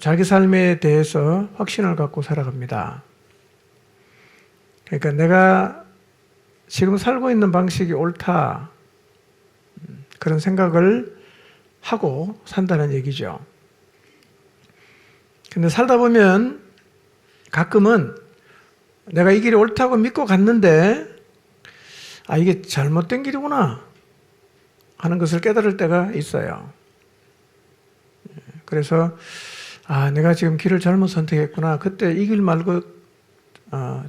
자기 삶에 대해서 확신을 갖고 살아갑니다. 그러니까 내가 지금 살고 있는 방식이 옳다, 그런 생각을 하고 산다는 얘기죠. 근데 살다 보면 가끔은 내가 이 길이 옳다고 믿고 갔는데 이게 잘못된 길이구나 하는 것을 깨달을 때가 있어요. 그래서 내가 지금 길을 잘못 선택했구나. 그때 이 길 말고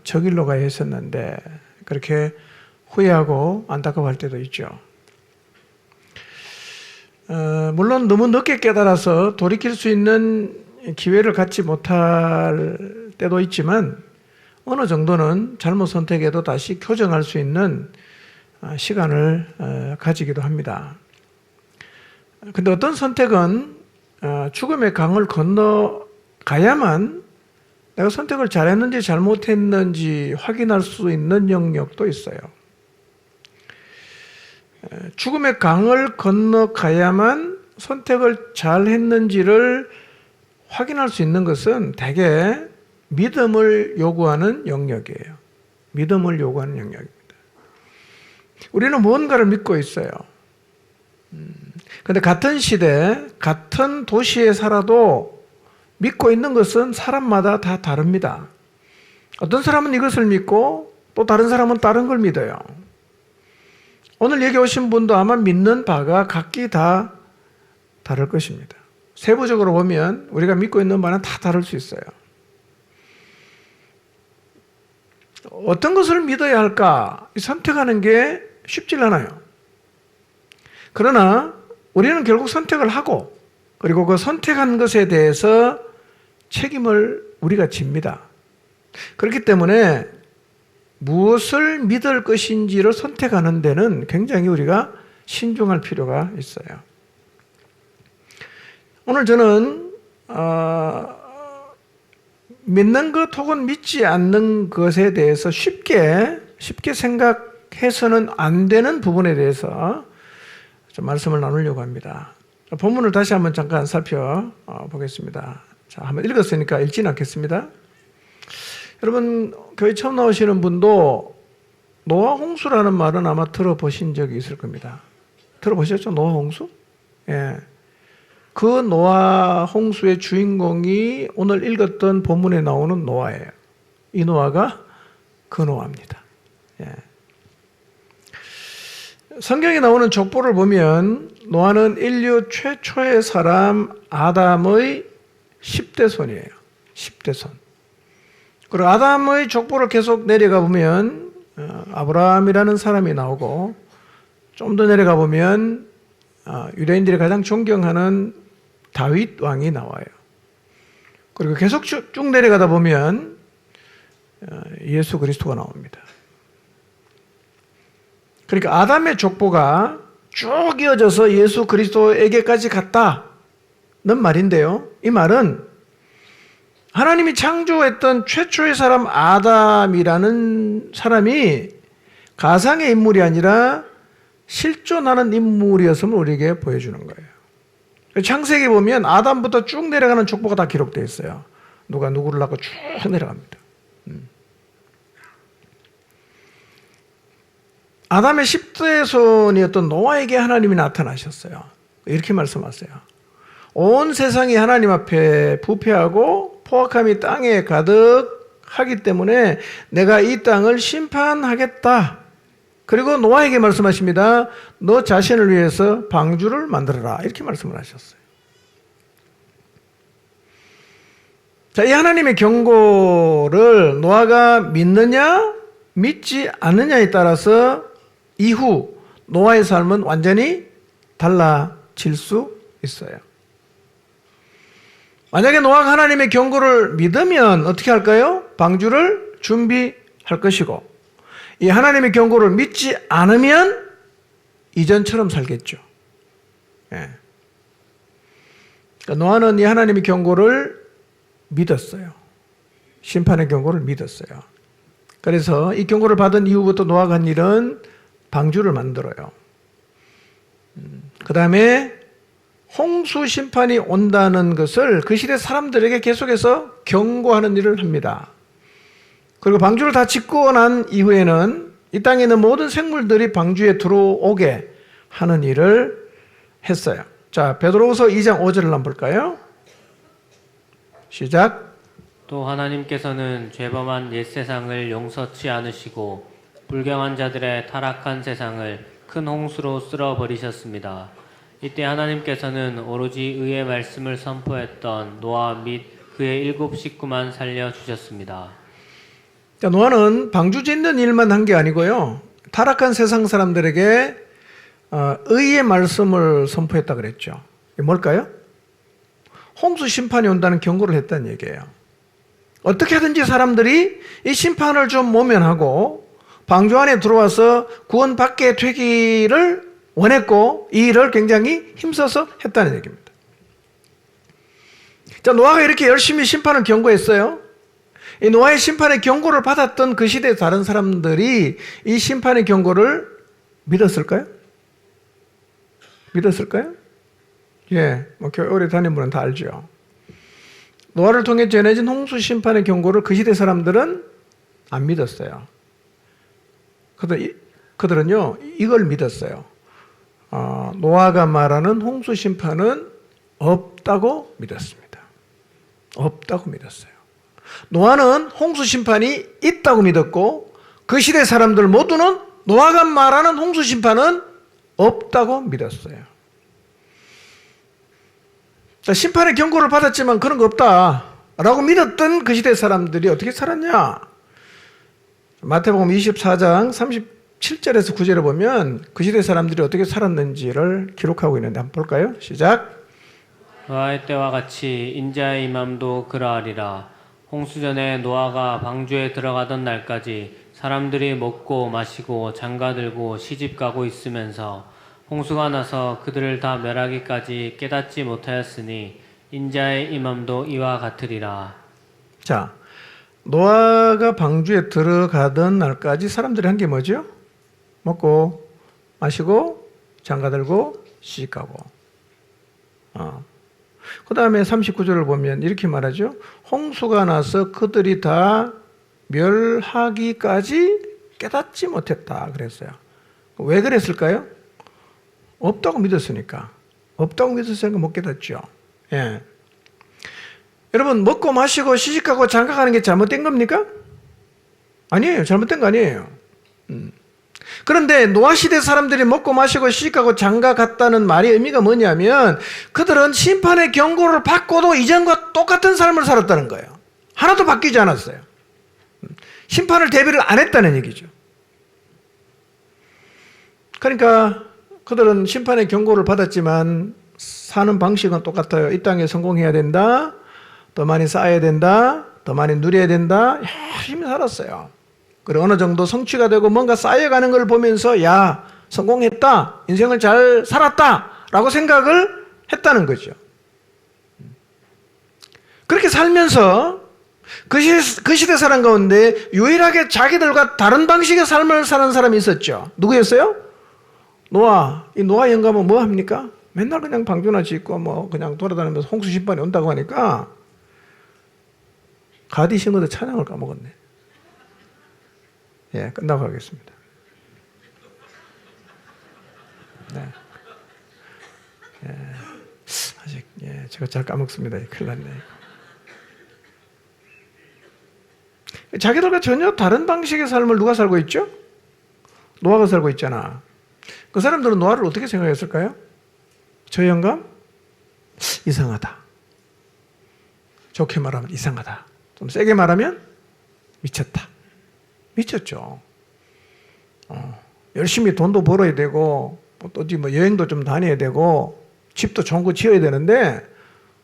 저 길로 가야 했었는데, 그렇게 후회하고 안타까워할 때도 있죠. 물론 너무 늦게 깨달아서 돌이킬 수 있는 기회를 갖지 못할 때도 있지만, 어느 정도는 잘못 선택해도 다시 교정할 수 있는 시간을 가지기도 합니다. 근데 어떤 선택은 죽음의 강을 건너가야만 내가 선택을 잘했는지 잘못했는지 확인할 수 있는 영역도 있어요. 죽음의 강을 건너가야만 선택을 잘했는지를 확인할 수 있는 것은 대개 믿음을 요구하는 영역이에요. 믿음을 요구하는 영역입니다. 우리는 무언가를 믿고 있어요. 그런데 같은 시대, 같은 도시에 살아도 믿고 있는 것은 사람마다 다 다릅니다. 어떤 사람은 이것을 믿고 또 다른 사람은 다른 걸 믿어요. 오늘 여기 오신 분도 아마 믿는 바가 각기 다 다를 것입니다. 세부적으로 보면 우리가 믿고 있는 바는 다 다를 수 있어요. 어떤 것을 믿어야 할까 선택하는 게 쉽지 않아요. 그러나 우리는 결국 선택을 하고, 그리고 그 선택한 것에 대해서 책임을 우리가 집니다. 그렇기 때문에 무엇을 믿을 것인지를 선택하는 데는 굉장히 우리가 신중할 필요가 있어요. 오늘 저는 믿는 것 혹은 믿지 않는 것에 대해서 쉽게 생각해서는 안 되는 부분에 대해서 좀 말씀을 나누려고 합니다. 본문을 다시 한번 잠깐 살펴보겠습니다. 자, 한번 읽었으니까 읽지는 않겠습니다. 여러분, 교회 처음 나오시는 분도 노아 홍수라는 말은 아마 들어보신 적이 있을 겁니다. 들어보셨죠? 노아 홍수? 예. 그 노아 홍수의 주인공이 오늘 읽었던 본문에 나오는 노아예요. 이 노아가 그 노아입니다. 예. 성경에 나오는 족보를 보면 노아는 인류 최초의 사람 아담의 10대 손이에요. 10대 손. 그리고 아담의 족보를 계속 내려가 보면 아브라함이라는 사람이 나오고, 좀 더 내려가 보면 유대인들이 가장 존경하는 다윗 왕이 나와요. 그리고 계속 쭉 내려가다 보면 예수 그리스도가 나옵니다. 그러니까 아담의 족보가 쭉 이어져서 예수 그리스도에게까지 갔다는 말인데요. 이 말은 하나님이 창조했던 최초의 사람 아담이라는 사람이 가상의 인물이 아니라 실존하는 인물이었음을 우리에게 보여주는 거예요. 창세기 보면 아담부터 쭉 내려가는 족보가 다 기록되어 있어요. 누가 누구를 낳고 쭉 내려갑니다. 아담의 10대 손이었던 노아에게 하나님이 나타나셨어요. 이렇게 말씀하세요. 온 세상이 하나님 앞에 부패하고 포악함이 땅에 가득하기 때문에 내가 이 땅을 심판하겠다. 그리고 노아에게 말씀하십니다. 너 자신을 위해서 방주를 만들어라. 이렇게 말씀을 하셨어요. 자, 이 하나님의 경고를 노아가 믿느냐 믿지 않느냐에 따라서 이후 노아의 삶은 완전히 달라질 수 있어요. 만약에 노아가 하나님의 경고를 믿으면 어떻게 할까요? 방주를 준비할 것이고, 이 하나님의 경고를 믿지 않으면 이전처럼 살겠죠. 예. 그러니까 노아는 이 하나님의 경고를 믿었어요. 심판의 경고를 믿었어요. 그래서 이 경고를 받은 이후부터 노아가 한 일은 방주를 만들어요. 그 다음에 홍수 심판이 온다는 것을 그 시대 사람들에게 계속해서 경고하는 일을 합니다. 그리고 방주를 다 짓고 난 이후에는 이 땅에 있는 모든 생물들이 방주에 들어오게 하는 일을 했어요. 자, 베드로후서 2장 5절을 한번 볼까요? 시작. 또 하나님께서는 죄범한 옛 세상을 용서치 않으시고 불경한 자들의 타락한 세상을 큰 홍수로 쓸어버리셨습니다. 이때 하나님께서는 오로지 의의 말씀을 선포했던 노아 및 그의 7 식구만 살려주셨습니다. 자, 노아는 방주 짓는 일만 한 게 아니고요. 타락한 세상 사람들에게 의의 말씀을 선포했다 그랬죠. 이게 뭘까요? 홍수 심판이 온다는 경고를 했다는 얘기예요. 어떻게 하든지 사람들이 이 심판을 좀 모면하고 방주 안에 들어와서 구원받게 되기를 원했고 이 일을 굉장히 힘써서 했다는 얘기입니다. 자, 노아가 이렇게 열심히 심판을 경고했어요. 이 노아의 심판의 경고를 받았던 그 시대 다른 사람들이 이 심판의 경고를 믿었을까요? 믿었을까요? 예, 뭐 교회 오래 다닌 분은 다 알죠. 노아를 통해 전해진 홍수 심판의 경고를 그 시대 사람들은 안 믿었어요. 그들은요, 이걸 믿었어요. 노아가 말하는 홍수 심판은 없다고 믿었습니다. 없다고 믿었어요. 노아는 홍수 심판이 있다고 믿었고 그 시대 사람들 모두는 노아가 말하는 홍수 심판은 없다고 믿었어요. 자, 심판의 경고를 받았지만 그런 거 없다라고 믿었던 그 시대 사람들이 어떻게 살았냐? 마태복음 24장 37절에서 9절에 보면 그 시대 사람들이 어떻게 살았는지를 기록하고 있는데 한번 볼까요? 시작. 노아의 때와 같이 인자의 임함도 그러하리라. 홍수전에 노아가 방주에 들어가던 날까지 사람들이 먹고 마시고 장가들고 시집가고 있으면서 홍수가 나서 그들을 다 멸하기까지 깨닫지 못하였으니 인자의 임함도 이와 같으리라. 자, 노아가 방주에 들어가던 날까지 사람들이 한 게 뭐죠? 먹고 마시고 장가들고 시집가고. 그 다음에 39절을 보면 이렇게 말하죠. 홍수가 나서 그들이 다 멸하기까지 깨닫지 못했다 그랬어요. 왜 그랬을까요? 없다고 믿었으니까. 없다고 믿었으니까 못 깨닫죠. 예. 여러분, 먹고 마시고 시집가고 장가가는 게 잘못된 겁니까? 아니에요. 잘못된 거 아니에요. 그런데 노아 시대 사람들이 먹고 마시고 시집가고 장가갔다는 말의 의미가 뭐냐면 그들은 심판의 경고를 받고도 이전과 똑같은 삶을 살았다는 거예요. 하나도 바뀌지 않았어요. 심판을 대비를 안 했다는 얘기죠. 그러니까 그들은 심판의 경고를 받았지만 사는 방식은 똑같아요. 이 땅에 성공해야 된다. 더 많이 쌓아야 된다. 더 많이 누려야 된다. 열심히 살았어요. 그리고 어느 정도 성취가 되고 뭔가 쌓여가는 걸 보면서 야, 성공했다. 인생을 잘 살았다. 라고 생각을 했다는 거죠. 그렇게 살면서 그 시대 사람 가운데 유일하게 자기들과 다른 방식의 삶을 사는 사람이 있었죠. 누구였어요? 노아. 이 노아 영감은 뭐 합니까? 맨날 그냥 방주나 짓고 뭐 그냥 돌아다니면서 홍수 심판이 온다고 하니까 가디 심어도 찬양을 까먹었네. 예, 끝나고 하겠습니다. 네. 예, 아직, 예, 제가 잘 까먹습니다. 큰일 났네. 자기들과 전혀 다른 방식의 삶을 누가 살고 있죠? 노아가 살고 있잖아. 그 사람들은 노아를 어떻게 생각했을까요? 저 영감? 이상하다. 좋게 말하면 이상하다. 좀 세게 말하면 미쳤다. 미쳤죠. 열심히 돈도 벌어야 되고 또 뭐 여행도 좀 다녀야 되고 집도 좋은 거 지어야 되는데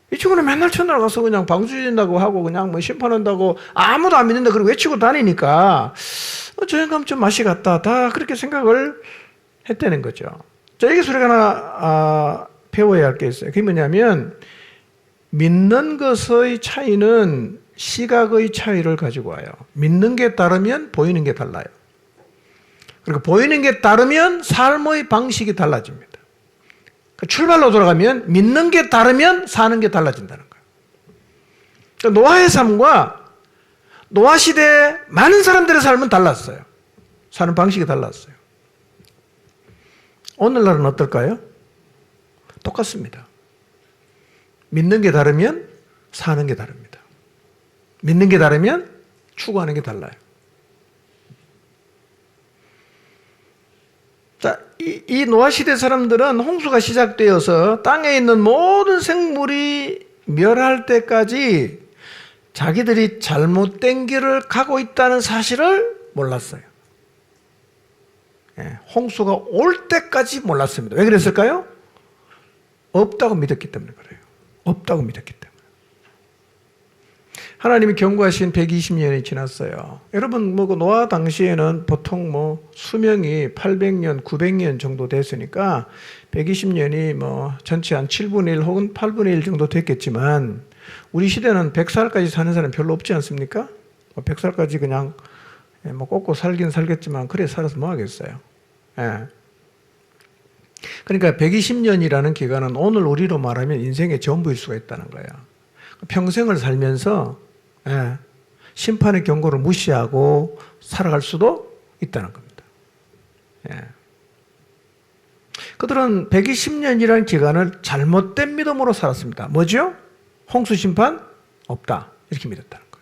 이 친구는 맨날 첫날 가서 그냥 방주 짓는다고 하고 그냥 뭐 심판한다고 아무도 안 믿는다 그러고 외치고 다니니까 저 영감 좀 맛이 갔다. 다 그렇게 생각을 했다는 거죠. 자, 여기서 우리가 하나 배워야 할 게 있어요. 그게 뭐냐면 믿는 것의 차이는 시각의 차이를 가지고 와요. 믿는 게 다르면 보이는 게 달라요. 그리고 보이는 게 다르면 삶의 방식이 달라집니다. 출발로 돌아가면 믿는 게 다르면 사는 게 달라진다는 거예요. 그러니까 노아의 삶과 노아 시대에 많은 사람들의 삶은 달랐어요. 사는 방식이 달랐어요. 오늘날은 어떨까요? 똑같습니다. 믿는 게 다르면 사는 게 다릅니다. 믿는 게 다르면 추구하는 게 달라요. 자, 이 노아 시대 사람들은 홍수가 시작되어서 땅에 있는 모든 생물이 멸할 때까지 자기들이 잘못된 길을 가고 있다는 사실을 몰랐어요. 홍수가 올 때까지 몰랐습니다. 왜 그랬을까요? 없다고 믿었기 때문에 그래요. 없다고 믿었기 때문에. 하나님이 경고하신 120년이 지났어요. 여러분, 노아 당시에는 보통 수명이 800년, 900년 정도 됐으니까 120년이 전체 한 7분의 1 혹은 8분의 1 정도 됐겠지만 우리 시대는 100살까지 사는 사람 별로 없지 않습니까? 100살까지 그냥 꽂고 살긴 살겠지만 그래 살아서 뭐 하겠어요. 예. 그러니까 120년이라는 기간은 오늘 우리로 말하면 인생의 전부일 수가 있다는 거예요. 평생을 살면서 심판의 경고를 무시하고 살아갈 수도 있다는 겁니다. 예. 그들은 120년이라는 기간을 잘못된 믿음으로 살았습니다. 뭐죠? 홍수 심판 없다. 이렇게 믿었다는 거예요.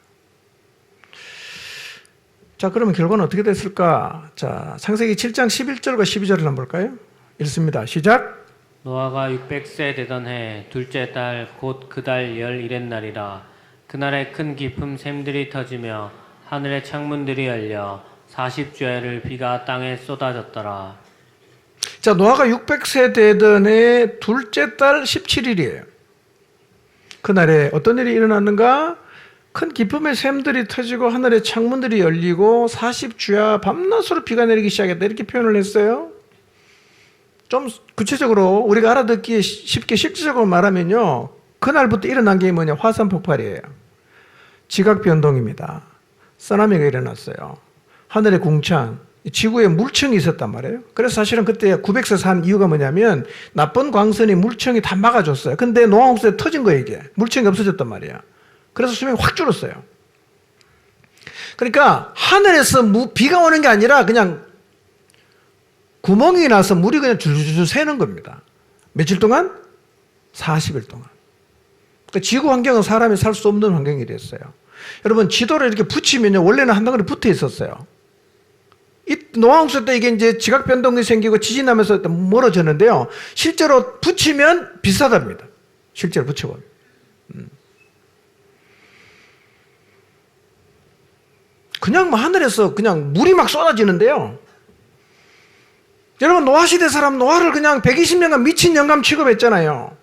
자, 그러면 결과는 어떻게 됐을까? 자, 창세기 7장 11절과 12절을 한번 볼까요? 읽습니다. 시작. 노아가 600세 되던 해 둘째 달 곧 그 달 11의 날이라. 그날에 큰 깊음 샘들이 터지며 하늘의 창문들이 열려 40주야를 비가 땅에 쏟아졌더라. 자, 노아가 600세 되던 해 둘째 달 17일이에요. 그날에 어떤 일이 일어났는가? 큰 기쁨의 샘들이 터지고 하늘의 창문들이 열리고 40주야 밤낮으로 비가 내리기 시작했다. 이렇게 표현을 했어요. 좀 구체적으로 우리가 알아듣기 쉽게 실질적으로 말하면요. 그날부터 일어난 게 뭐냐? 화산 폭발이에요. 지각 변동입니다. 쓰나미가 일어났어요. 하늘의 궁창, 지구에 물청이 있었단 말이에요. 그래서 사실은 그때 900세 산 이유가 뭐냐면 나쁜 광선이 물청이 다 막아줬어요. 근데 노아 홍수에 터진 거예요, 이게. 물청이 없어졌단 말이야. 그래서 수명이 확 줄었어요. 그러니까 하늘에서 비가 오는 게 아니라 그냥 구멍이 나서 물이 그냥 줄줄줄 새는 겁니다. 며칠 동안? 40일 동안. 그러니까 지구 환경은 사람이 살 수 없는 환경이 됐어요. 여러분, 지도를 이렇게 붙이면요, 원래는 한 덩어리 붙어 있었어요. 이 노아홍수 때 이게 이제 지각 변동이 생기고 지진 나면서 멀어졌는데요. 실제로 붙이면 비슷하답니다. 실제로 붙여보면. 그냥 하늘에서 그냥 물이 막 쏟아지는데요. 여러분, 노아 시대 사람 노아를 그냥 120년간 미친 영감 취급했잖아요.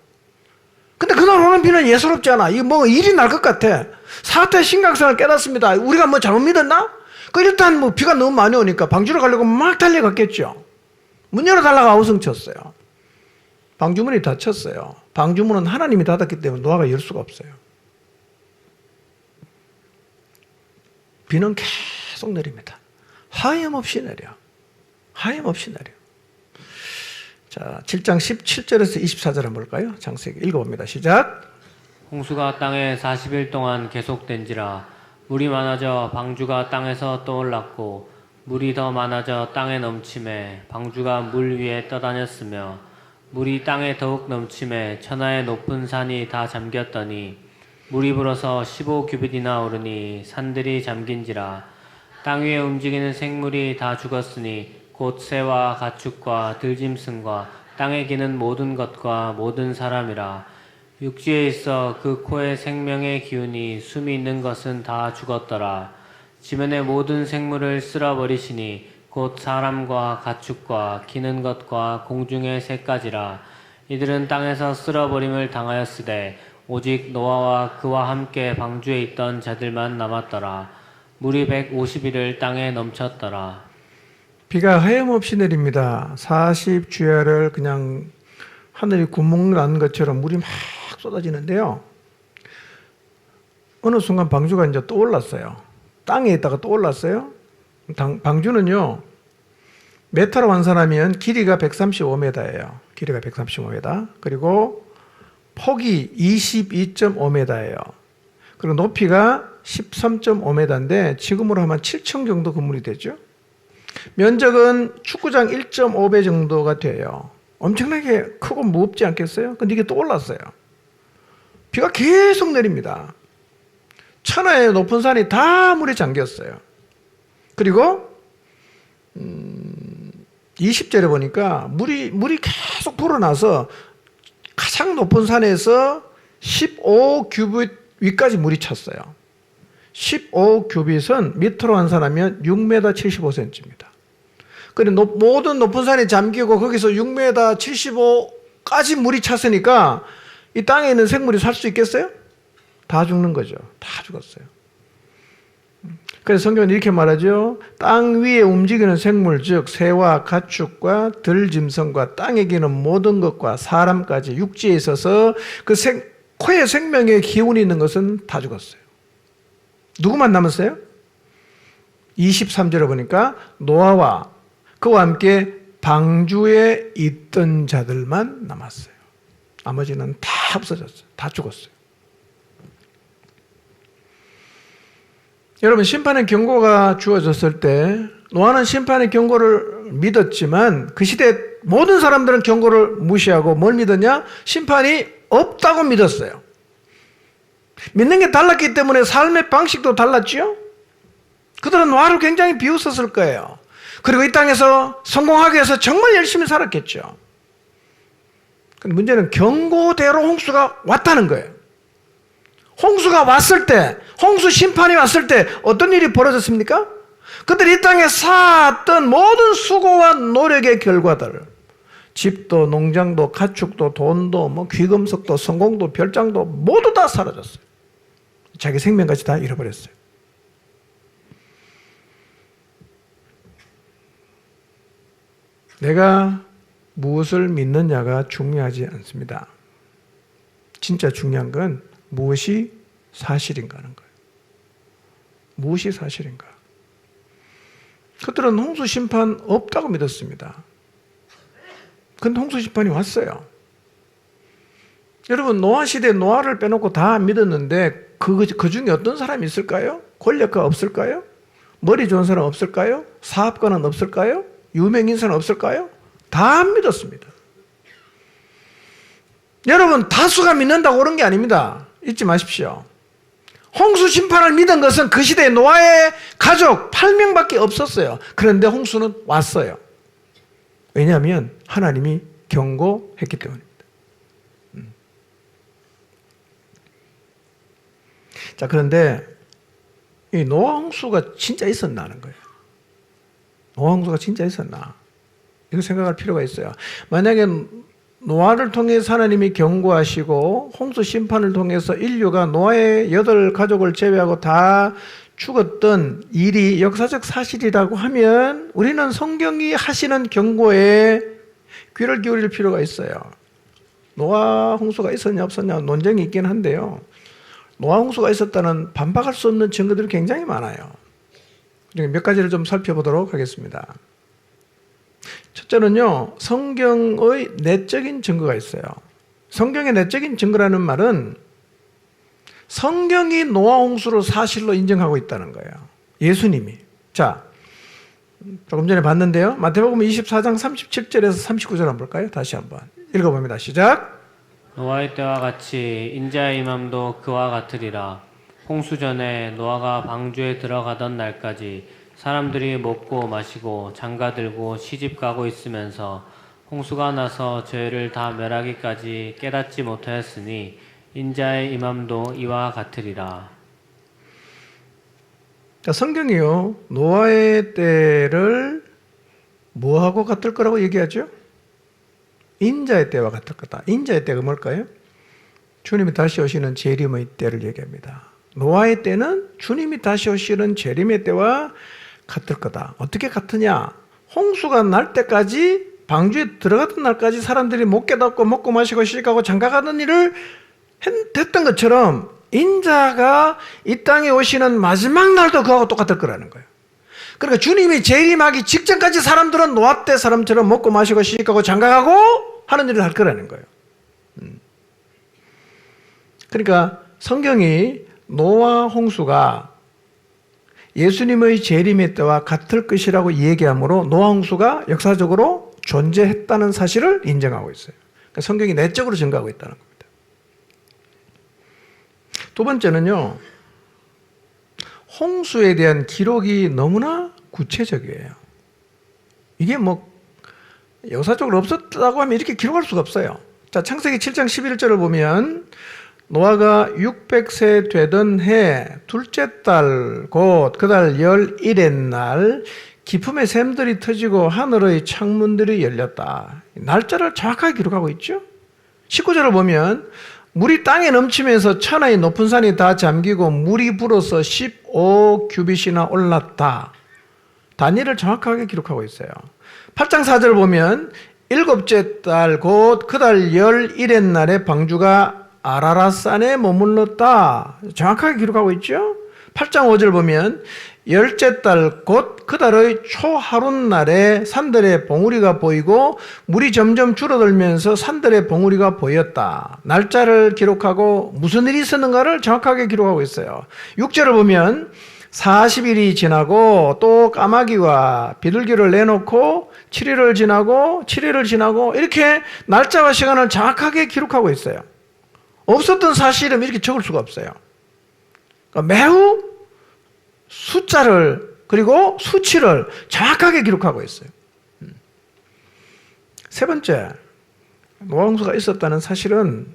근데 그날 오는 비는 예사롭지 않아. 이거 일이 날 것 같아. 사태의 심각성을 깨닫습니다. 우리가 잘못 믿었나? 일단 비가 너무 많이 오니까 방주로 가려고 막 달려갔겠죠. 문 열어달라고 아우성쳤어요. 방주문이 닫혔어요. 방주문은 하나님이 닫았기 때문에 노아가 열 수가 없어요. 비는 계속 내립니다. 하염없이 내려. 하염없이 내려. 자, 7장 17절에서 24절 한번 볼까요? 창세기 읽어봅니다. 시작. 홍수가 땅에 40일 동안 계속된지라. 물이 많아져 방주가 땅에서 떠올랐고 물이 더 많아져 땅에 넘침에 방주가 물 위에 떠다녔으며 물이 땅에 더욱 넘침에 천하의 높은 산이 다 잠겼더니 물이 불어서 15규빗이나 오르니 산들이 잠긴지라. 땅 위에 움직이는 생물이 다 죽었으니 곧 새와 가축과 들짐승과 땅에 기는 모든 것과 모든 사람이라. 육지에 있어 그 코에 생명의 기운이 숨이 있는 것은 다 죽었더라. 지면의 모든 생물을 쓸어버리시니 곧 사람과 가축과 기는 것과 공중의 새까지라. 이들은 땅에서 쓸어버림을 당하였으되 오직 노아와 그와 함께 방주에 있던 자들만 남았더라. 물이 150일을 땅에 넘쳤더라. 비가 하염없이 내립니다. 40주야를 그냥 하늘이 구멍 난 것처럼 물이 막 쏟아지는데요. 어느 순간 방주가 이제 떠올랐어요. 땅에 있다가 떠올랐어요. 방주는요, 메타로 환산하면 길이가 135m예요. 길이가 135m. 그리고 폭이 22.5m예요. 그리고 높이가 13.5m인데 지금으로 하면 7층 정도 건물이 되죠. 면적은 축구장 1.5배 정도가 돼요. 엄청나게 크고 무겁지 않겠어요? 근데 이게 또 올랐어요. 비가 계속 내립니다. 천하의 높은 산이 다 물에 잠겼어요. 그리고 20절에 보니까 물이 계속 불어나서 가장 높은 산에서 15규빗 위까지 물이 찼어요. 15규빗은 미터로 환산하면 6m 75cm입니다. 그런데 모든 높은 산이 잠기고 거기서 6m 75까지 물이 찼으니까 이 땅에 있는 생물이 살 수 있겠어요? 다 죽는 거죠. 다 죽었어요. 그래서 성경은 이렇게 말하죠. 땅 위에 움직이는 생물, 즉 새와 가축과 들짐승과 땅에 기는 모든 것과 사람까지 육지에 있어서 그 코에 생명의 기운이 있는 것은 다 죽었어요. 누구만 남았어요? 23절에 보니까 노아와 그와 함께 방주에 있던 자들만 남았어요. 나머지는 다 없어졌어요. 다 죽었어요. 여러분, 심판의 경고가 주어졌을 때 노아는 심판의 경고를 믿었지만 그 시대 모든 사람들은 경고를 무시하고 뭘 믿었냐? 심판이 없다고 믿었어요. 믿는 게 달랐기 때문에 삶의 방식도 달랐죠. 그들은 노아를 굉장히 비웃었을 거예요. 그리고 이 땅에서 성공하기 위해서 정말 열심히 살았겠죠. 근데 문제는 경고대로 홍수가 왔다는 거예요. 홍수가 왔을 때, 홍수 심판이 왔을 때 어떤 일이 벌어졌습니까? 그들이 이 땅에 쌓았던 모든 수고와 노력의 결과들, 집도 농장도 가축도 돈도 뭐 귀금속도 성공도 별장도 모두 다 사라졌어요. 자기 생명까지 다 잃어버렸어요. 내가 무엇을 믿느냐가 중요하지 않습니다. 진짜 중요한 건 무엇이 사실인가 하는 거예요. 무엇이 사실인가. 그들은 홍수 심판 없다고 믿었습니다. 근데 홍수 심판이 왔어요. 여러분, 노아 시대에 노아를 빼놓고 다 믿었는데 그 중에 어떤 사람이 있을까요? 권력가 없을까요? 머리 좋은 사람 없을까요? 사업가는 없을까요? 유명인사는 없을까요? 다 믿었습니다. 여러분, 다수가 믿는다고 그런 게 아닙니다. 잊지 마십시오. 홍수 심판을 믿은 것은 그 시대에 노아의 가족 8명밖에 없었어요. 그런데 홍수는 왔어요. 왜냐하면 하나님이 경고했기 때문입니다. 자, 그런데 이 노아 홍수가 진짜 있었나 하는 거예요. 노아 홍수가 진짜 있었나? 이거 생각할 필요가 있어요. 만약에 노아를 통해서 하나님이 경고하시고 홍수 심판을 통해서 인류가 노아의 8가족을 제외하고 다 죽었던 일이 역사적 사실이라고 하면 우리는 성경이 하시는 경고에 귀를 기울일 필요가 있어요. 노아 홍수가 있었냐 없었냐 논쟁이 있긴 한데요. 노아 홍수가 있었다는 반박할 수 없는 증거들이 굉장히 많아요. 몇 가지를 좀 살펴보도록 하겠습니다. 첫째는요, 성경의 내적인 증거가 있어요. 성경의 내적인 증거라는 말은 성경이 노아 홍수를 사실로 인정하고 있다는 거예요. 예수님이. 자, 조금 전에 봤는데요. 마태복음 24장 37절에서 39절 한번 볼까요? 다시 한번 읽어봅니다. 시작. 노아의 때와 같이 인자의 임함도 그와 같으리라. 홍수 전에 노아가 방주에 들어가던 날까지 사람들이 먹고 마시고 장가들고 시집가고 있으면서 홍수가 나서 저희를 다 멸하기까지 깨닫지 못하였으니 인자의 임함도 이와 같으리라. 자, 성경이요, 노아의 때를 뭐하고 같을 거라고 얘기하죠? 인자의 때와 같을 거다. 인자의 때가 뭘까요? 주님이 다시 오시는 재림의 때를 얘기합니다. 노아의 때는 주님이 다시 오시는 재림의 때와 같을 거다. 어떻게 같으냐? 홍수가 날 때까지, 방주에 들어갔던 날까지 사람들이 못 깨닫고 먹고 마시고 시집가고 장가가는 일을 했던 것처럼 인자가 이 땅에 오시는 마지막 날도 그하고 똑같을 거라는 거예요. 그러니까 주님이 재림하기 직전까지 사람들은 노아 때 사람처럼 먹고 마시고 시집가고 장가가고 하는 일을 할 거라는 거예요. 그러니까 성경이 노아 홍수가 예수님의 재림의 때와 같을 것이라고 얘기하므로 노아 홍수가 역사적으로 존재했다는 사실을 인정하고 있어요. 그러니까 성경이 내적으로 증거하고 있다는 겁니다. 두 번째는요, 홍수에 대한 기록이 너무나 구체적이에요. 이게 뭐 역사적으로 없었다고 하면 이렇게 기록할 수가 없어요. 자, 창세기 7장 11절을 보면 노아가 600세 되던 해 둘째 달 곧 그달 11의 날 기품의 샘들이 터지고 하늘의 창문들이 열렸다. 날짜를 정확하게 기록하고 있죠. 19절을 보면 물이 땅에 넘치면서 천하의 높은 산이 다 잠기고 물이 불어서 15규빗이나 올랐다. 단위를 정확하게 기록하고 있어요. 8장 4절 보면 일곱째 달 곧 그달 11의 날에 방주가 아라랏산에 머물렀다. 정확하게 기록하고 있죠. 8장 5절 보면 열째 달 곧 그달의 초하룻날에 산들의 봉우리가 보이고 물이 점점 줄어들면서 산들의 봉우리가 보였다. 날짜를 기록하고 무슨 일이 있었는가를 정확하게 기록하고 있어요. 6절을 보면 40일이 지나고 또 까마귀와 비둘기를 내놓고 7일을 지나고 이렇게 날짜와 시간을 정확하게 기록하고 있어요. 없었던 사실은 이렇게 적을 수가 없어요. 그러니까 매우 숫자를 그리고 수치를 정확하게 기록하고 있어요. 세 번째, 노아홍수가 있었다는 사실은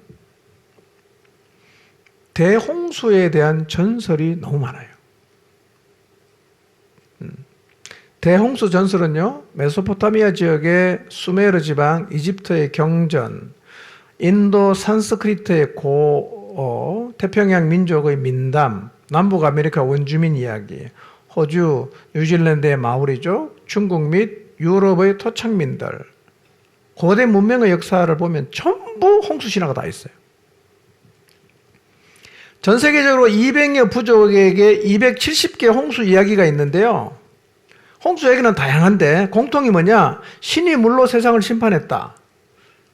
대홍수에 대한 전설이 너무 많아요. 대홍수 전설은요, 메소포타미아 지역의 수메르 지방, 이집트의 경전, 인도 산스크리트의 고어, 태평양 민족의 민담, 남북 아메리카 원주민 이야기, 호주, 뉴질랜드의 마오리족, 중국 및 유럽의 토착민들, 고대 문명의 역사를 보면 전부 홍수 신화가 다 있어요. 전 세계적으로 200여 부족에게 270개 홍수 이야기가 있는데요. 홍수 얘기는 다양한데 공통이 뭐냐? 신이 물로 세상을 심판했다.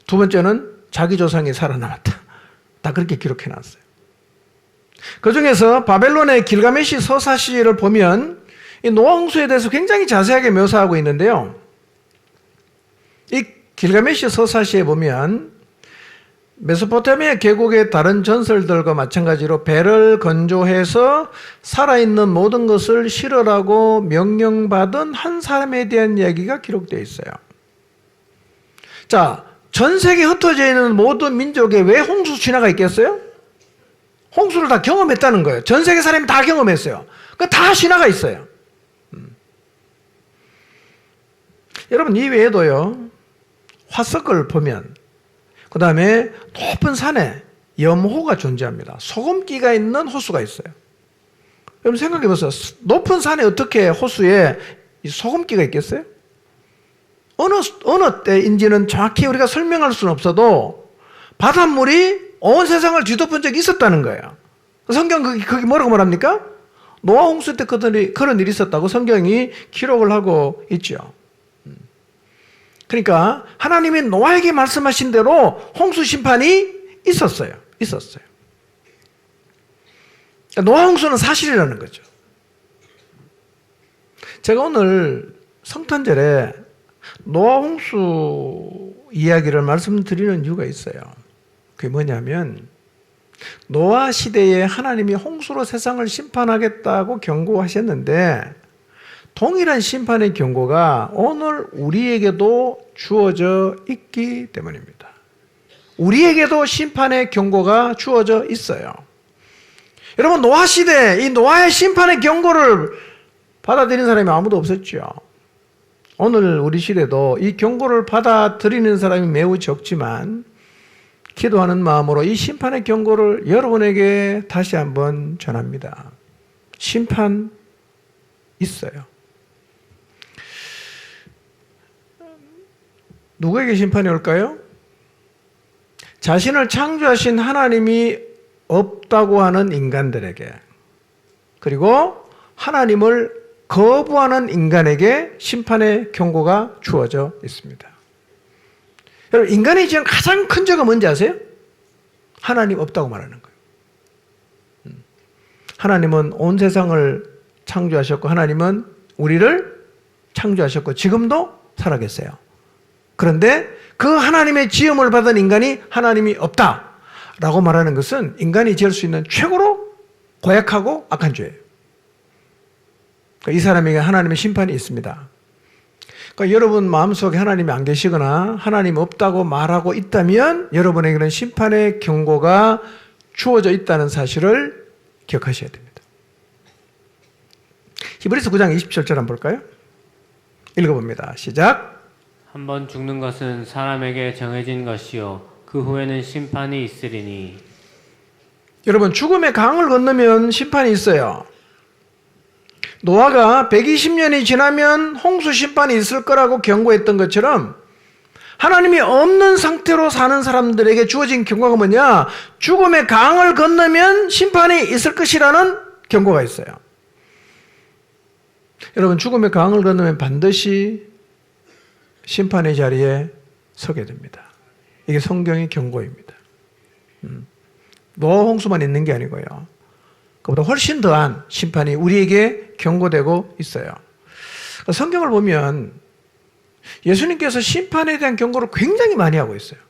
두 번째는 자기 조상이 살아남았다. 다 그렇게 기록해놨어요. 그 중에서 바벨론의 길가메시 서사시를 보면 이 노아 홍수에 대해서 굉장히 자세하게 묘사하고 있는데요. 이 길가메시 서사시에 보면 메소포타미아 계곡의 다른 전설들과 마찬가지로 배를 건조해서 살아있는 모든 것을 실으라고 명령받은 한 사람에 대한 이야기가 기록되어 있어요. 자, 전 세계에 흩어져 있는 모든 민족에 왜 홍수 신화가 있겠어요? 홍수를 다 경험했다는 거예요. 전 세계 사람이 다 경험했어요. 그 다 신화가 있어요. 여러분, 이 외에도요, 화석을 보면, 그 다음에 높은 산에 염호가 존재합니다. 소금기가 있는 호수가 있어요. 여러분 생각해 보세요. 높은 산에 어떻게 호수에 소금기가 있겠어요? 어느 때인지는 정확히 우리가 설명할 수는 없어도 바닷물이 온 세상을 뒤덮은 적이 있었다는 거예요. 성경 거기 뭐라고 말합니까? 노아 홍수 때 그런 일이 있었다고 성경이 기록을 하고 있죠. 그러니까 하나님이 노아에게 말씀하신 대로 홍수 심판이 있었어요. 노아 홍수는 사실이라는 거죠. 제가 오늘 성탄절에 노아 홍수 이야기를 말씀드리는 이유가 있어요. 그게 뭐냐면 노아 시대에 하나님이 홍수로 세상을 심판하겠다고 경고하셨는데 동일한 심판의 경고가 오늘 우리에게도 주어져 있기 때문입니다. 우리에게도 심판의 경고가 주어져 있어요. 여러분, 노아 시대, 이 노아의 심판의 경고를 받아들이는 사람이 아무도 없었죠. 오늘 우리 시대도 이 경고를 받아들이는 사람이 매우 적지만 기도하는 마음으로 이 심판의 경고를 여러분에게 다시 한번 전합니다. 심판 있어요. 누구에게 심판이 올까요? 자신을 창조하신 하나님이 없다고 하는 인간들에게, 그리고 하나님을 거부하는 인간에게 심판의 경고가 주어져 있습니다. 여러분, 인간이 지은 가장 큰 죄가 뭔지 아세요? 하나님 없다고 말하는 거예요. 하나님은 온 세상을 창조하셨고 하나님은 우리를 창조하셨고 지금도 살아계세요. 그런데 그 하나님의 지음을 받은 인간이 하나님이 없다라고 말하는 것은 인간이 지을 수 있는 최고로 고약하고 악한 죄예요. 이 사람에게 하나님의 심판이 있습니다. 그러니까 여러분 마음속에 하나님이 안 계시거나 하나님 없다고 말하고 있다면 여러분에게는 심판의 경고가 주어져 있다는 사실을 기억하셔야 됩니다. 히브리서 9장 27절 한번 볼까요? 읽어봅니다. 시작. 한번 죽는 것은 사람에게 정해진 것이요 그 후에는 심판이 있으리니. 여러분, 죽음의 강을 건너면 심판이 있어요. 노아가 120년이 지나면 홍수 심판이 있을 거라고 경고했던 것처럼 하나님이 없는 상태로 사는 사람들에게 주어진 경고가 뭐냐? 죽음의 강을 건너면 심판이 있을 것이라는 경고가 있어요. 여러분, 죽음의 강을 건너면 반드시 심판의 자리에 서게 됩니다. 이게 성경의 경고입니다. 노아 홍수만 있는 게 아니고요. 그보다 훨씬 더한 심판이 우리에게 경고되고 있어요. 성경을 보면 예수님께서 심판에 대한 경고를 굉장히 많이 하고 있어요.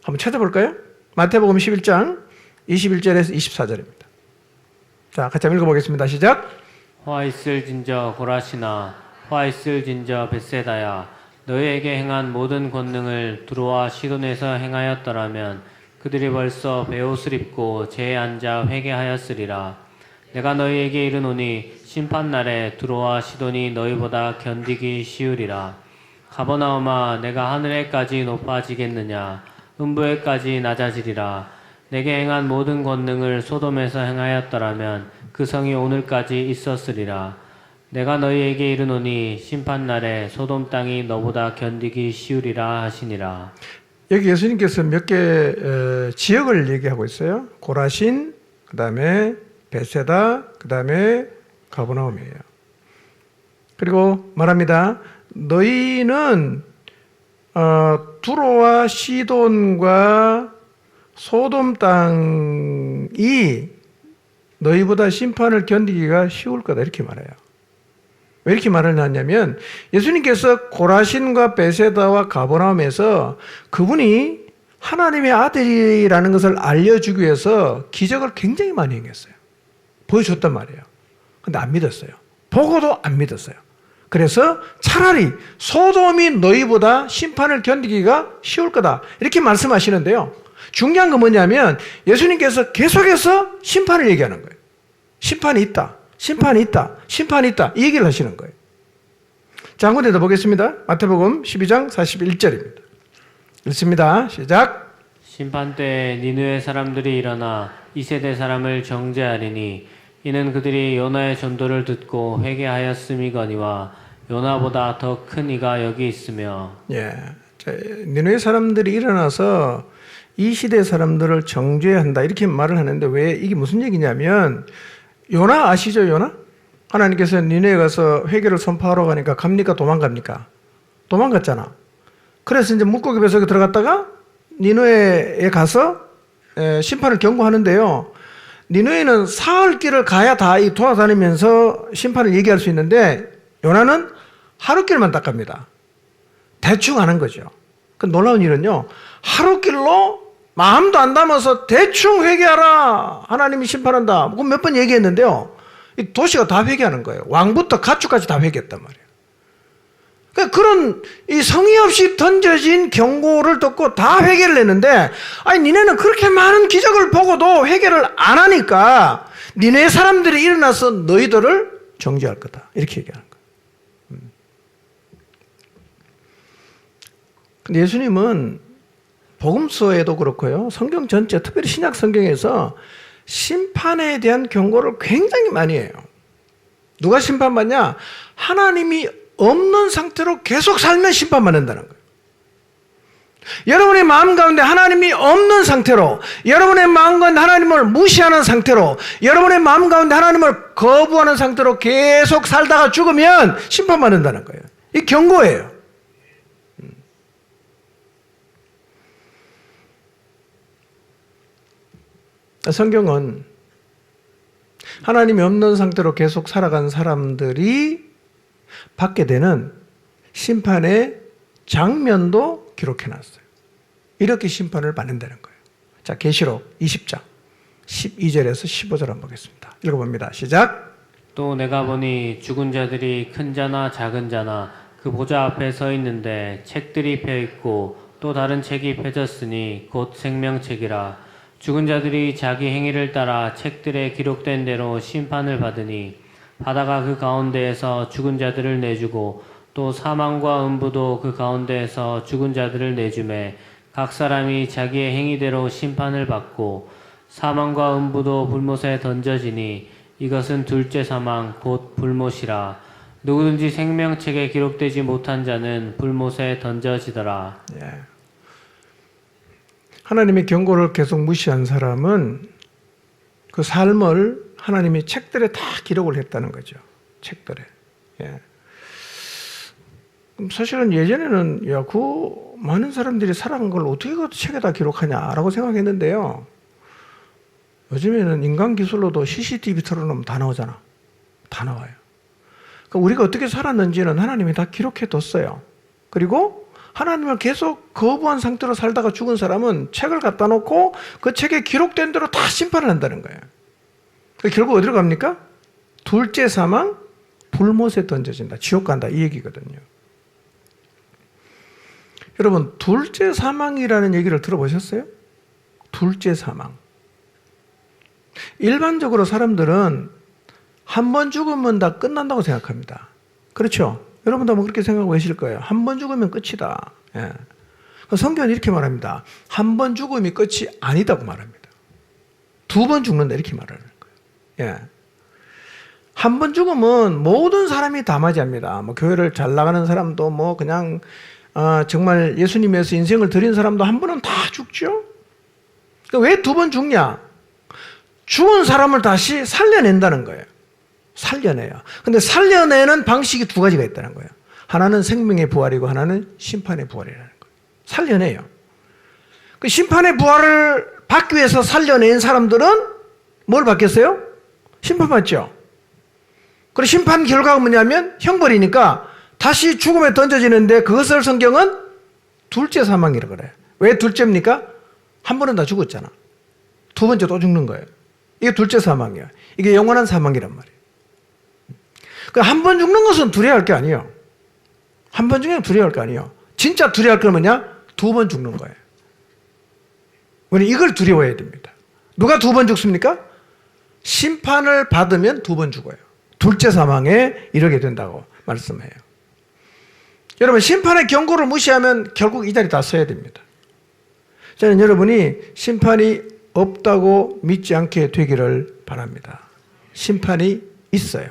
한번 찾아볼까요? 마태복음 11장 21절에서 24절입니다. 자, 같이 한번 읽어보겠습니다. 시작. 화 있을진저 고라시나 화 있을진저 벳세다야 너희에게 행한 모든 권능을 두로와 시돈에서 행하였더라면 그들이 벌써 베옷을 입고 제에 앉아 회개하였으리라. 내가 너희에게 이르노니 심판날에 두로와 시돈이 너희보다 견디기 쉬우리라. 가버나움아 내가 하늘에까지 높아지겠느냐 음부에까지 낮아지리라. 내게 행한 모든 권능을 소돔에서 행하였더라면 그 성이 오늘까지 있었으리라. 내가 너희에게 이르노니 심판날에 소돔 땅이 너보다 견디기 쉬우리라 하시니라. 여기 예수님께서 몇 개 지역을 얘기하고 있어요. 고라신, 그 다음에 벳세다, 그 다음에 가버나움이에요. 그리고 말합니다. 너희는 두로와 시돈과 소돔 땅이 너희보다 심판을 견디기가 쉬울 거다 이렇게 말해요. 왜 이렇게 말을 하냐면 예수님께서 고라신과 벳세다와 가버나움에서 그분이 하나님의 아들이라는 것을 알려주기 위해서 기적을 굉장히 많이 행했어요. 보여줬단 말이에요. 근데 안 믿었어요. 보고도 안 믿었어요. 그래서 차라리 소돔이 너희보다 심판을 견디기가 쉬울 거다 이렇게 말씀하시는데요. 중요한 건 뭐냐면 예수님께서 계속해서 심판을 얘기하는 거예요. 심판이 있다. 심판이 있다. 심판이 있다. 이 얘기를 하시는 거예요. 자, 한 군데 더 보겠습니다. 마태복음 12장 41절입니다. 읽습니다. 시작. 심판 때에 니느웨 사람들이 일어나 이 세대 사람을 정죄하리니 이는 그들이 요나의 전도를 듣고 회개하였음이거니와 요나보다 더 큰 이가 여기 있으며. 예. 자, 니느웨 사람들이 일어나서 이 시대 사람들을 정죄한다 이렇게 말을 하는데 왜 이게 무슨 얘기냐면 요나 아시죠? 요나? 하나님께서 니네에 가서 회개를 선포하러 가니까 갑니까? 도망갑니까? 도망갔잖아. 그래서 이제 물고기 뱃속에 들어갔다가 니느웨에 가서 심판을 경고하는데요. 니느웨는 사흘 길을 가야 다 돌아다니면서 심판을 얘기할 수 있는데 요나는 하루 길만 딱 갑니다. 대충 하는 거죠. 그 놀라운 일은요. 하루 길로 마음도 안 담아서 대충 회개하라. 하나님이 심판한다. 그럼 몇 번 얘기했는데요. 이 도시가 다 회개하는 거예요. 왕부터 가축까지 다 회개했단 말이에요. 그러니까 그런 이 성의 없이 던져진 경고를 듣고 다 회개를 했는데 아니 니네는 그렇게 많은 기적을 보고도 회개를 안 하니까 니네 사람들이 일어나서 너희들을 정죄할 거다. 이렇게 얘기하는 거예요. 근데 예수님은 복음서에도 그렇고요. 성경 전체, 특별히 신약 성경에서 심판에 대한 경고를 굉장히 많이 해요. 누가 심판받냐? 하나님이 없는 상태로 계속 살면 심판받는다는 거예요. 여러분의 마음 가운데 하나님이 없는 상태로, 여러분의 마음 가운데 하나님을 무시하는 상태로, 여러분의 마음 가운데 하나님을 거부하는 상태로 계속 살다가 죽으면 심판받는다는 거예요. 이 경고예요. 성경은 하나님이 없는 상태로 계속 살아간 사람들이 받게 되는 심판의 장면도 기록해놨어요. 이렇게 심판을 받는다는 거예요. 자, 계시록 20장 12절에서 15절 한번 보겠습니다. 읽어봅니다. 시작. 또 내가 보니 죽은 자들이 큰 자나 작은 자나 그 보좌 앞에 서 있는데 책들이 펴 있고 또 다른 책이 펴졌으니 곧 생명책이라. 죽은 자들이 자기 행위를 따라 책들에 기록된 대로 심판을 받으니 바다가 그 가운데에서 죽은 자들을 내주고 또 사망과 음부도 그 가운데에서 죽은 자들을 내주매 각 사람이 자기의 행위대로 심판을 받고 사망과 음부도 불못에 던져지니 이것은 둘째 사망 곧 불못이라. 누구든지 생명책에 기록되지 못한 자는 불못에 던져지더라. 예. 하나님의 경고를 계속 무시한 사람은 그 삶을 하나님이 책들에 다 기록을 했다는 거죠. 책들에. 예. 사실은 예전에는 야, 그 많은 사람들이 살아간 걸 어떻게 그 책에다 기록하냐라고 생각했는데요. 요즘에는 인간 기술로도 CCTV 틀어놓으면 다 나오잖아. 다 나와요. 그러니까 우리가 어떻게 살았는지는 하나님이 다 기록해 뒀어요. 그리고 하나님을 계속 거부한 상태로 살다가 죽은 사람은 책을 갖다 놓고 그 책에 기록된 대로 다 심판을 한다는 거예요. 결국 어디로 갑니까? 둘째 사망, 불못에 던져진다. 지옥 간다. 이 얘기거든요. 여러분, 둘째 사망이라는 얘기를 들어보셨어요? 둘째 사망. 일반적으로 사람들은 한 번 죽으면 다 끝난다고 생각합니다. 그렇죠? 여러분도 아마 그렇게 생각하고 계실 거예요. 한 번 죽으면 끝이다. 예. 성경은 이렇게 말합니다. 한 번 죽음이 끝이 아니다고 말합니다. 두 번 죽는다 이렇게 말하는 거예요. 예. 한 번 죽으면 모든 사람이 다 맞이합니다. 뭐 교회를 잘 나가는 사람도 뭐 그냥 정말 예수님에서 인생을 드린 사람도 한 번은 다 죽죠. 왜 두 번 죽냐? 죽은 사람을 다시 살려낸다는 거예요. 살려내요. 근데 살려내는 방식이 두 가지가 있다는 거예요. 하나는 생명의 부활이고 하나는 심판의 부활이라는 거예요. 살려내요. 그 심판의 부활을 받기 위해서 살려낸 사람들은 뭘 받겠어요? 심판받죠. 그리고 심판 결과가 뭐냐면 형벌이니까 다시 죽음에 던져지는데 그것을 성경은 둘째 사망이라고 그래요. 왜 둘째입니까? 한 번은 다 죽었잖아. 두 번째 또 죽는 거예요. 이게 둘째 사망이야. 이게 영원한 사망이란 말이에요. 한 번 죽는 것은 두려워할 게 아니에요. 한 번 죽으면 두려워할 게 아니에요. 진짜 두려워할 건 뭐냐? 두 번 죽는 거예요. 우리 이걸 두려워해야 됩니다. 누가 두 번 죽습니까? 심판을 받으면 두 번 죽어요. 둘째 사망에 이르게 된다고 말씀해요. 여러분, 심판의 경고를 무시하면 결국 이 자리 다 서야 됩니다. 저는 여러분이 심판이 없다고 믿지 않게 되기를 바랍니다. 심판이 있어요.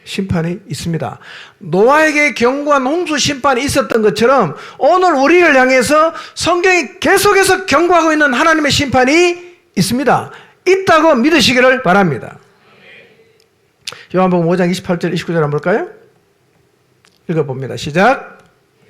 심판이 있습니다. 노아에게 경고한 홍수 심판이 있었던 것처럼 오늘 우리를 향해서 성경이 계속해서 경고하고 있는 하나님의 심판이 있습니다. 있다고 믿으시기를 바랍니다. 요한복음 5장 28절 29절 한번 볼까요? 읽어봅니다. 시작.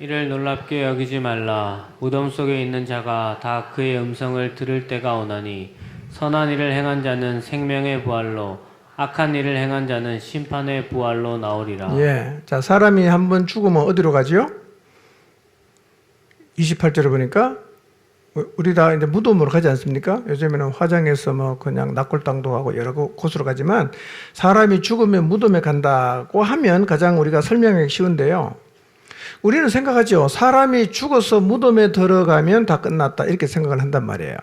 이를 놀랍게 여기지 말라. 무덤 속에 있는 자가 다 그의 음성을 들을 때가 오나니 선한 일을 행한 자는 생명의 부활로 악한 일을 행한 자는 심판의 부활로 나오리라. 예. 자, 사람이 한번 죽으면 어디로 가지요? 28절에 보니까 우리 다 이제 무덤으로 가지 않습니까? 요즘에는 화장해서 뭐 그냥 낙골당도 하고 여러 곳으로 가지만 사람이 죽으면 무덤에 간다고 하면 가장 우리가 설명하기 쉬운데요. 우리는 생각하죠. 사람이 죽어서 무덤에 들어가면 다 끝났다. 이렇게 생각을 한단 말이에요.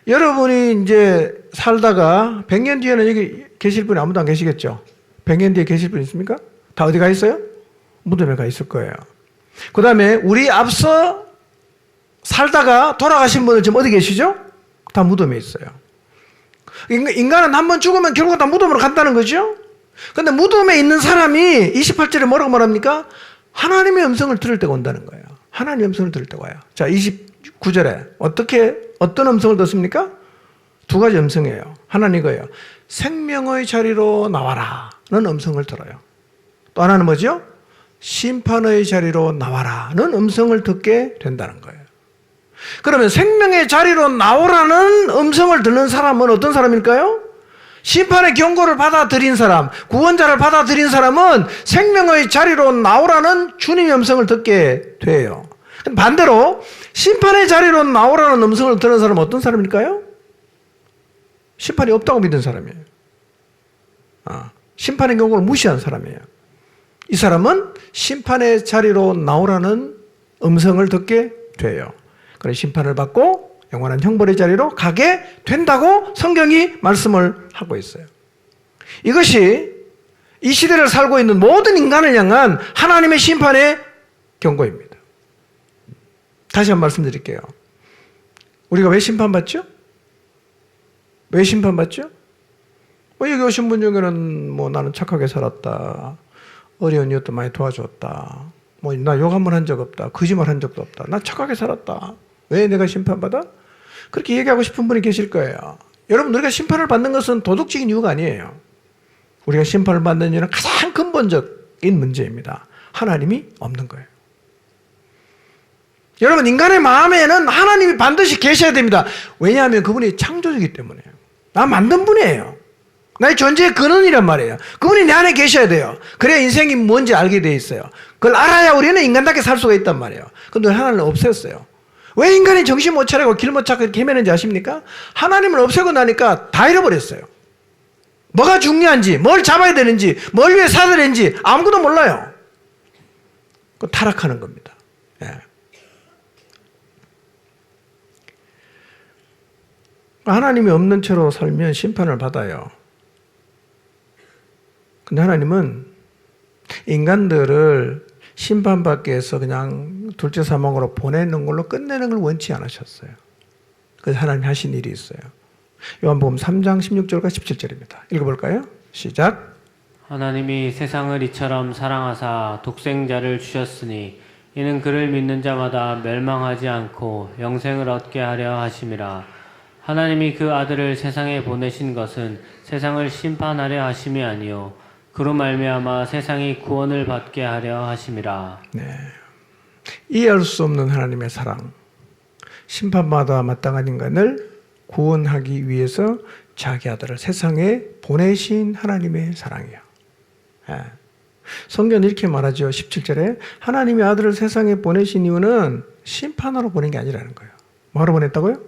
여러분이 이제 살다가 100년 뒤에는 여기 계실 분이 아무도 안 계시겠죠? 100년 뒤에 계실 분 있습니까? 다 어디 가 있어요? 무덤에 가 있을 거예요. 그 다음에 우리 앞서 살다가 돌아가신 분은 지금 어디 계시죠? 다 무덤에 있어요. 인간은 한번 죽으면 결국 다 무덤으로 간다는 거죠? 근데 무덤에 있는 사람이 28절에 뭐라고 말합니까? 하나님의 음성을 들을 때가 온다는 거예요. 하나님의 음성을 들을 때가 와요. 자, 29절에 어떤 음성을 듣습니까? 두 가지 음성이에요. 하나는 이거예요. 생명의 자리로 나와라는 음성을 들어요. 또 하나는 뭐죠? 심판의 자리로 나와라는 음성을 듣게 된다는 거예요. 그러면 생명의 자리로 나오라는 음성을 듣는 사람은 어떤 사람일까요? 심판의 경고를 받아들인 사람, 구원자를 받아들인 사람은 생명의 자리로 나오라는 주님의 음성을 듣게 돼요. 반대로 심판의 자리로 나오라는 음성을 듣는 사람은 어떤 사람일까요? 심판이 없다고 믿은 사람이에요. 심판의 경고를 무시한 사람이에요. 이 사람은 심판의 자리로 나오라는 음성을 듣게 돼요. 그래서 심판을 받고 영원한 형벌의 자리로 가게 된다고 성경이 말씀을 하고 있어요. 이것이 이 시대를 살고 있는 모든 인간을 향한 하나님의 심판의 경고입니다. 다시 한번 말씀드릴게요. 우리가 왜 심판받죠? 왜 심판받죠? 여기 오신 분 중에는 나는 착하게 살았다. 어려운 이웃도 많이 도와줬다. 나 욕 한 번 한 적 없다. 거짓말 한 적도 없다. 나 착하게 살았다. 왜 내가 심판받아? 그렇게 얘기하고 싶은 분이 계실 거예요. 여러분, 우리가 심판을 받는 것은 도덕적인 이유가 아니에요. 우리가 심판을 받는 이유는 가장 근본적인 문제입니다. 하나님이 없는 거예요. 여러분, 인간의 마음에는 하나님이 반드시 계셔야 됩니다. 왜냐하면 그분이 창조주이기 때문에요. 나 만든 분이에요. 나의 존재의 근원이란 말이에요. 그분이 내 안에 계셔야 돼요. 그래야 인생이 뭔지 알게 돼 있어요. 그걸 알아야 우리는 인간답게 살 수가 있단 말이에요. 근데 하나님을 없앴어요. 왜 인간이 정신 못 차리고 길 못 찾고 이렇게 헤매는지 아십니까? 하나님을 없애고 나니까 다 잃어버렸어요. 뭐가 중요한지, 뭘 잡아야 되는지, 뭘 위해 살아야 되는지 아무것도 몰라요. 그 타락하는 겁니다. 예. 하나님이 없는 채로 살면 심판을 받아요. 근데 하나님은 인간들을 심판받기 위해서 그냥 둘째 사망으로 보내는 걸로 끝내는 걸 원치 않으셨어요. 그래서 하나님이 하신 일이 있어요. 요한복음 3장 16절과 17절입니다. 읽어볼까요? 시작. 하나님이 세상을 이처럼 사랑하사 독생자를 주셨으니 이는 그를 믿는 자마다 멸망하지 않고 영생을 얻게 하려 하심이라. 하나님이 그 아들을 세상에 보내신 것은 세상을 심판하려 하심이 아니요 그로 말미암아 세상이 구원을 받게 하려 하심이라. 네. 이해할 수 없는 하나님의 사랑, 심판받아 마땅한 인간을 구원하기 위해서 자기 아들을 세상에 보내신 하나님의 사랑이에요. 예. 성경은 이렇게 말하죠. 17절에 하나님의 아들을 세상에 보내신 이유는 심판하러 보낸 게 아니라는 거예요. 뭐하러 보냈다고요?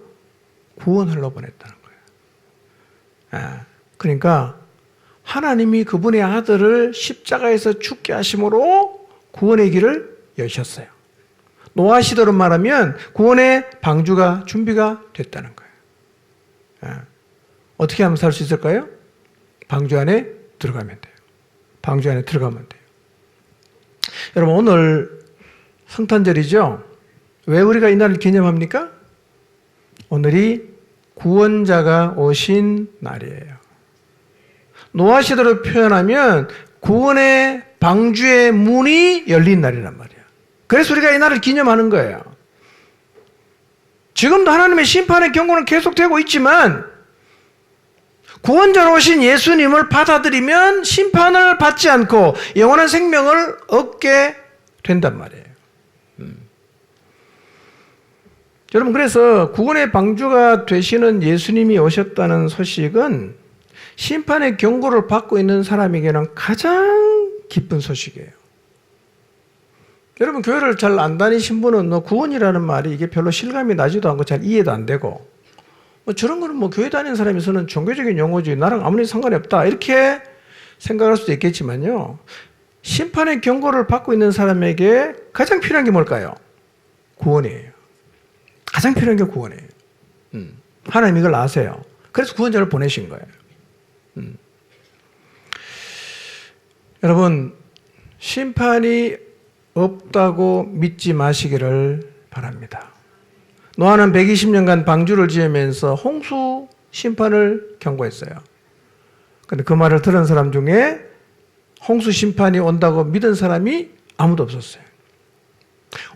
구원하러 보냈다는 거예요. 예. 그러니까 하나님이 그분의 아들을 십자가에서 죽게 하심으로 구원의 길을 여셨어요. 노아 시대로 말하면 구원의 방주가 준비가 됐다는 거예요. 예. 어떻게 하면 살 수 있을까요? 방주 안에 들어가면 돼요. 방주 안에 들어가면 돼요. 여러분, 오늘 성탄절이죠? 왜 우리가 이 날을 기념합니까? 오늘이 구원자가 오신 날이에요. 노아 시대로 표현하면 구원의 방주의 문이 열린 날이란 말이에요. 그래서 우리가 이 날을 기념하는 거예요. 지금도 하나님의 심판의 경고는 계속되고 있지만 구원자로 오신 예수님을 받아들이면 심판을 받지 않고 영원한 생명을 얻게 된단 말이에요. 여러분, 그래서 구원의 방주가 되시는 예수님이 오셨다는 소식은 심판의 경고를 받고 있는 사람에게는 가장 기쁜 소식이에요. 여러분, 교회를 잘 안 다니신 분은 구원이라는 말이 이게 별로 실감이 나지도 않고 잘 이해도 안 되고 저런 거는 교회 다니는 사람에서는 종교적인 용어지 나랑 아무리 상관이 없다 이렇게 생각할 수도 있겠지만요. 심판의 경고를 받고 있는 사람에게 가장 필요한 게 뭘까요? 구원이에요. 가장 필요한 게 구원이에요. 하나님 이걸 아세요. 그래서 구원자를 보내신 거예요. 여러분, 심판이 없다고 믿지 마시기를 바랍니다. 노아는 120년간 방주를 지으면서 홍수 심판을 경고했어요. 그런데 그 말을 들은 사람 중에 홍수 심판이 온다고 믿은 사람이 아무도 없었어요.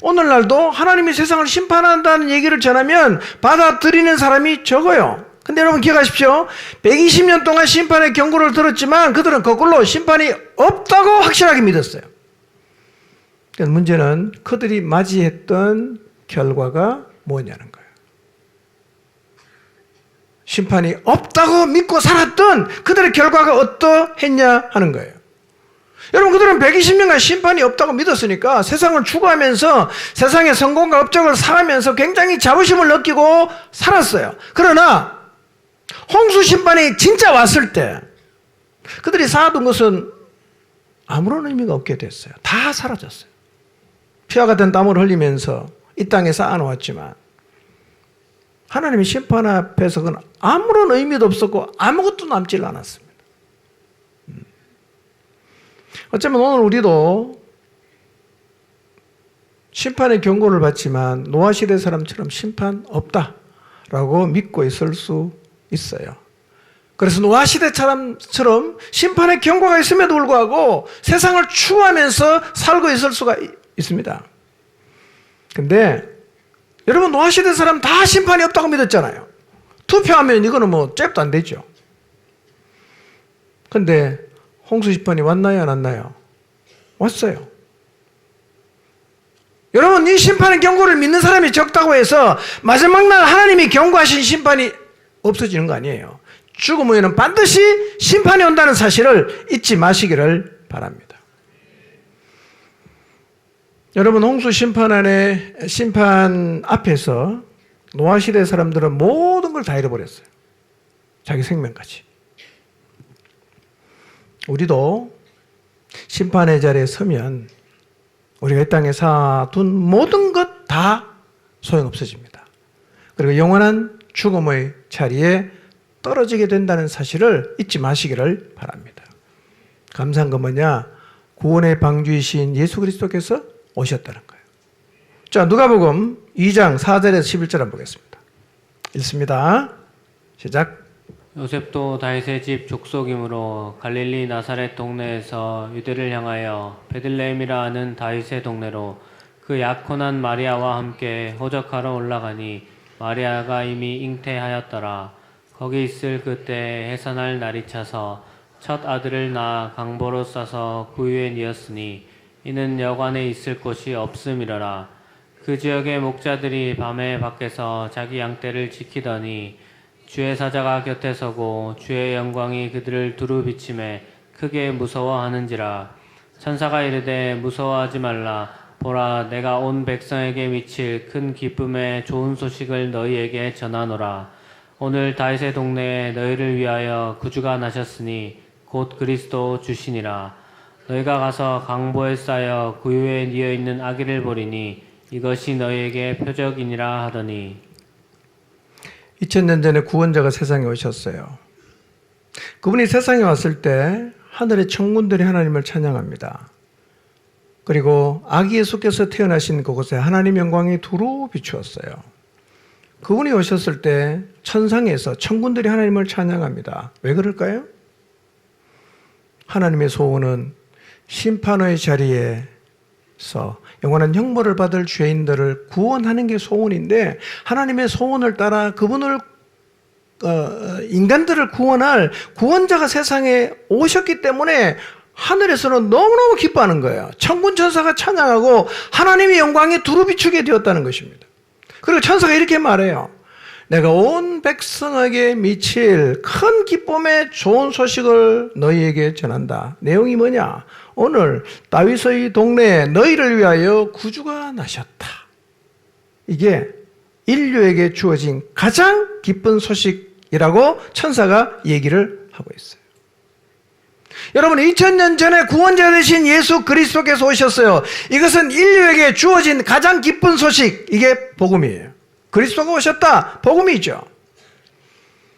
오늘날도 하나님이 세상을 심판한다는 얘기를 전하면 받아들이는 사람이 적어요. 근데 여러분 기억하십시오. 120년 동안 심판의 경고를 들었지만 그들은 거꾸로 심판이 없다고 확실하게 믿었어요. 그러니까 문제는 그들이 맞이했던 결과가 뭐냐는 거예요. 심판이 없다고 믿고 살았던 그들의 결과가 어떠했냐 하는 거예요. 여러분 그들은 120년간 심판이 없다고 믿었으니까 세상을 추구하면서 세상의 성공과 업적을 쌓으면서 굉장히 자부심을 느끼고 살았어요. 그러나 홍수 심판이 진짜 왔을 때 그들이 쌓아둔 것은 아무런 의미가 없게 됐어요. 다 사라졌어요. 피와 같은 땀을 흘리면서 이 땅에 쌓아놓았지만 하나님의 심판 앞에서 그건 아무런 의미도 없었고 아무것도 남질 않았습니다. 어쩌면 오늘 우리도 심판의 경고를 받지만 노아 시대 사람처럼 심판 없다라고 믿고 있을 수 있어요. 그래서 노아 시대처럼 심판의 경고가 있음에도 불구하고 세상을 추구하면서 살고 있을 수가 있습니다. 근데 여러분 노아 시대 사람 다 심판이 없다고 믿었잖아요. 투표하면 이거는 뭐 잽도 안 되죠. 근데 홍수 심판이 왔나요 안 왔나요? 왔어요. 여러분 이 심판의 경고를 믿는 사람이 적다고 해서 마지막 날 하나님이 경고하신 심판이 없어지는 거 아니에요. 죽음 후에는 반드시 심판이 온다는 사실을 잊지 마시기를 바랍니다. 여러분 홍수 심판 앞에서 노아 시대 사람들은 모든 걸 다 잃어버렸어요. 자기 생명까지. 우리도 심판의 자리에 서면 우리가 이 땅에 쌓아둔 모든 것 다 소용없어집니다. 그리고 영원한 죽음의 자리에 떨어지게 된다는 사실을 잊지 마시기를 바랍니다. 감사한 건 뭐냐? 구원의 방주이신 예수 그리스도께서 오셨다는 거예요. 자, 누가복음 2장 4절에서 11절 한번 보겠습니다. 읽습니다. 시작. 요셉도 다윗의 집 족속이므로 갈릴리 나사렛 동네에서 유대를 향하여 베들레헴이라 하는 다윗의 동네로 그 약혼한 마리아와 함께 호적하러 올라가니 마리아가 이미 잉태하였더라. 거기 있을 그때 해산할 날이 차서 첫 아들을 낳아 강보로 싸서 구유에 뉘었으니 이는 여관에 있을 곳이 없음이러라. 그 지역의 목자들이 밤에 밖에서 자기 양떼를 지키더니 주의 사자가 곁에 서고 주의 영광이 그들을 두루 비침에 크게 무서워하는지라. 천사가 이르되 무서워하지 말라. 보라, 내가 온 백성에게 미칠 큰 기쁨의 좋은 소식을 너희에게 전하노라. 오늘 다윗의 동네에 너희를 위하여 구주가 나셨으니 곧 그리스도 주시니라. 너희가 가서 강보에 쌓여 구유에 뉘어 있는 아기를 보리니 이것이 너희에게 표적이니라 하더니 2000년 전에 구원자가 세상에 오셨어요. 그분이 세상에 왔을 때 하늘의 천군들이 하나님을 찬양합니다. 그리고 아기 예수께서 태어나신 그곳에 하나님 영광이 두루 비추었어요. 그분이 오셨을 때 천상에서 천군들이 하나님을 찬양합니다. 왜 그럴까요? 하나님의 소원은 심판의 자리에서 영원한 형벌을 받을 죄인들을 구원하는 게 소원인데 하나님의 소원을 따라 그분을 인간들을 구원할 구원자가 세상에 오셨기 때문에 하늘에서는 너무너무 기뻐하는 거예요. 천군 천사가 찬양하고 하나님의 영광이 두루 비추게 되었다는 것입니다. 그리고 천사가 이렇게 말해요. 내가 온 백성에게 미칠 큰 기쁨의 좋은 소식을 너희에게 전한다. 내용이 뭐냐? 오늘 다윗의 동네에 너희를 위하여 구주가 나셨다. 이게 인류에게 주어진 가장 기쁜 소식이라고 천사가 얘기를 하고 있어요. 여러분 2000년 전에 구원자 되신 예수 그리스도께서 오셨어요. 이것은 인류에게 주어진 가장 기쁜 소식, 이게 복음이에요. 그리스도가 오셨다, 복음이죠.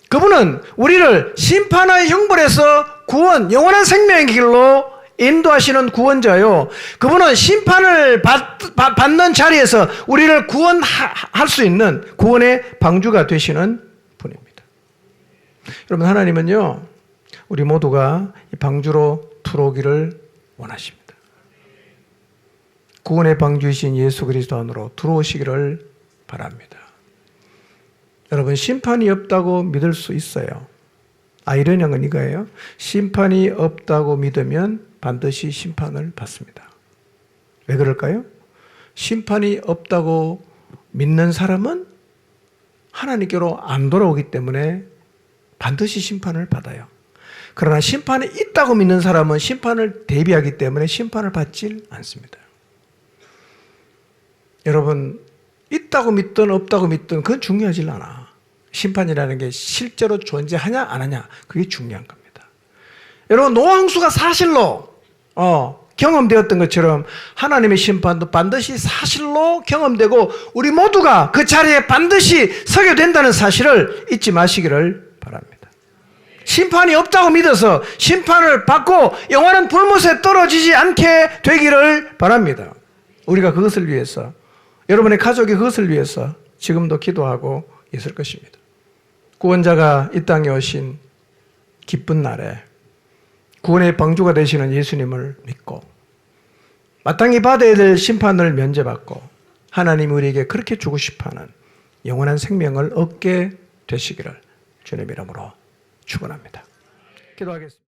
그분은 우리를 심판의 형벌에서 구원, 영원한 생명의 길로 인도하시는 구원자요. 그분은 심판을 받는 자리에서 우리를 구원할 수 있는 구원의 방주가 되시는 분입니다. 여러분 하나님은요, 우리 모두가 이 방주로 들어오기를 원하십니다. 구원의 방주이신 예수 그리스도 안으로 들어오시기를 바랍니다. 여러분, 심판이 없다고 믿을 수 있어요. 아이러니한 건 이거예요. 심판이 없다고 믿으면 반드시 심판을 받습니다. 왜 그럴까요? 심판이 없다고 믿는 사람은 하나님께로 안 돌아오기 때문에 반드시 심판을 받아요. 그러나 심판이 있다고 믿는 사람은 심판을 대비하기 때문에 심판을 받질 않습니다. 여러분, 있다고 믿든 없다고 믿든 그건 중요하지 않아. 심판이라는 게 실제로 존재하냐 안 하냐, 그게 중요한 겁니다. 여러분, 노항수가 사실로 경험되었던 것처럼 하나님의 심판도 반드시 사실로 경험되고 우리 모두가 그 자리에 반드시 서게 된다는 사실을 잊지 마시기를 바랍니다. 심판이 없다고 믿어서 심판을 받고 영원한 불못에 떨어지지 않게 되기를 바랍니다. 우리가 그것을 위해서, 여러분의 가족이 그것을 위해서 지금도 기도하고 있을 것입니다. 구원자가 이 땅에 오신 기쁜 날에 구원의 방주가 되시는 예수님을 믿고 마땅히 받아야 될 심판을 면제받고 하나님 우리에게 그렇게 주고 싶어하는 영원한 생명을 얻게 되시기를 주님 이름으로 축원합니다. 기도하겠습니다.